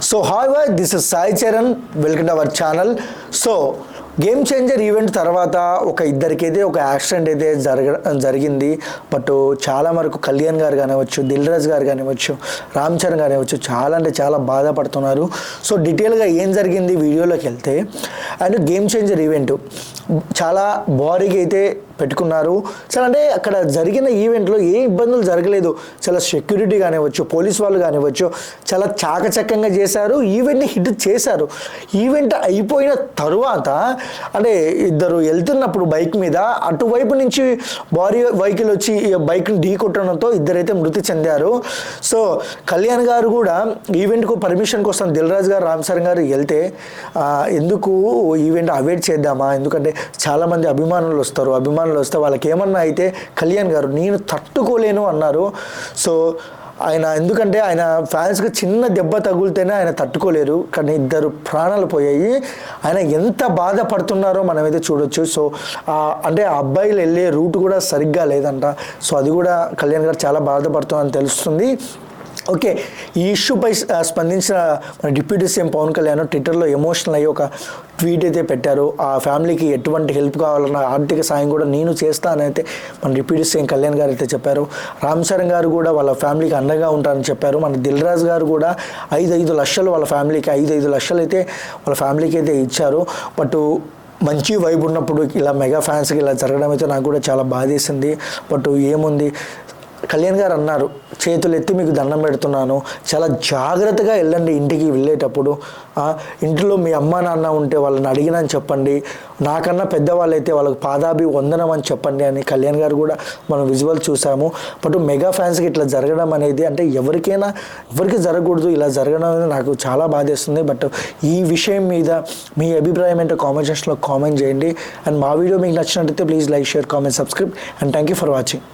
So hi, this is Sai Charan. Welcome to our channel. So game changer event తర్వాత ఇద్దరికైతే ఒక accident అయితే జరిగింది. But చాలా వరకు కళ్యాణ్ గారు కానివచ్చు, దిల్ రాజు గారు కానివచ్చు, రామ్ చరణ్ కానివచ్చు చాలా అంటే చాలా బాధపడుతున్నారు. సో డీటెయిల్గా ఏం జరిగింది వీడియోలోకి వెళ్తే, అండ్ గేమ్ చేంజర్ ఈవెంట్ చాలా భారీగా అయితే పెట్టుకున్నారు. చాలా అంటే అక్కడ జరిగిన ఈవెంట్లో ఏ ఇబ్బందులు జరగలేదు. చాలా సెక్యూరిటీ కానివచ్చు, పోలీస్ వాళ్ళు కానివచ్చు చాలా చాకచక్యంగా చేశారు, ఈవెంట్ని హిట్ చేశారు. ఈవెంట్ అయిపోయిన తరువాత అంటే ఇద్దరు వెళ్తున్నప్పుడు బైక్ మీద అటువైపు నుంచి భారీ వెహికల్ వచ్చి బైక్ని ఢీ కొట్టడంతో ఇద్దరైతే మృతి చెందారు. సో కళ్యాణ్ గారు కూడా ఈవెంట్కు పర్మిషన్ కోసం దిల్ రాజు గారు, రామ్ చరణ్ గారు వెళ్తే ఎందుకు ఈవెంట్ అవాయిడ్ చేద్దామా, ఎందుకంటే చాలామంది అభిమానులు వస్తే వాళ్ళకి ఏమన్నా అయితే కళ్యాణ్ గారు నేను తట్టుకోలేను అన్నారు. సో ఎందుకంటే ఆయన ఫ్యాన్స్కి చిన్న దెబ్బ తగులితేనే ఆయన తట్టుకోలేరు, కానీ ఇద్దరు ప్రాణాలు పోయాయి. ఆయన ఎంత బాధపడుతున్నారో మనమైతే చూడొచ్చు. సో అంటే ఆ అబ్బాయిలు వెళ్ళే రూట్ కూడా సరిగ్గా లేదంట. సో అది కూడా కళ్యాణ్ గారు చాలా బాధపడుతున్నారని తెలుస్తుంది. ఓకే, ఈ ఇష్యూపై స్పందించిన మన డిప్యూటీ సీఎం పవన్ కళ్యాణ్ ట్విట్టర్లో ఎమోషనల్ అయ్యి ఒక ట్వీట్ అయితే పెట్టారు. ఆ ఫ్యామిలీకి ఎటువంటి హెల్ప్ కావాలన్నా ఆర్థిక సాయం కూడా నేను చేస్తానైతే మన డిప్యూటీ సీఎం కళ్యాణ్ గారు అయితే చెప్పారు. రామ్ చరణ్ గారు కూడా వాళ్ళ ఫ్యామిలీకి అండగా ఉంటారని చెప్పారు. మన దిల్ రాజు గారు కూడా 5 లక్షలు వాళ్ళ ఫ్యామిలీకి 5 లక్షలు అయితే వాళ్ళ ఫ్యామిలీకి అయితే ఇచ్చారు. బట్ మంచి వైబ్ ఉన్నప్పుడు ఇలా మెగా ఫ్యాన్స్కి ఇలా జరగడం అయితే నాకు కూడా చాలా బాధేసింది. బట్ ఏముంది, కళ్యాణ్ గారు అన్నారు, చేతులు ఎత్తి మీకు దండం పెడుతున్నాను, చాలా జాగ్రత్తగా వెళ్ళండి ఇంటికి వెళ్ళేటప్పుడు. ఇంట్లో మీ అమ్మ నాన్న ఉంటే వాళ్ళని అడిగినని చెప్పండి, నాకన్నా పెద్దవాళ్ళు అయితే వాళ్ళకి పాదాభి వందనం అని చెప్పండి అని కళ్యాణ్ గారు కూడా మనం విజువల్ చూసాము. బట్ మెగా ఫ్యాన్స్కి ఇట్లా జరగడం అనేది అంటే ఎవరికి జరగకూడదు, ఇలా జరగడం అనేది నాకు చాలా బాధేస్తుంది. బట్ ఈ విషయం మీద మీ అభిప్రాయం ఏంటో కామెంట్ సెక్షన్లో కామెంట్ చేయండి. అండ్ మా వీడియో మీకు నచ్చినట్టయితే please like, share, comment, subscribe. And thank you for watching.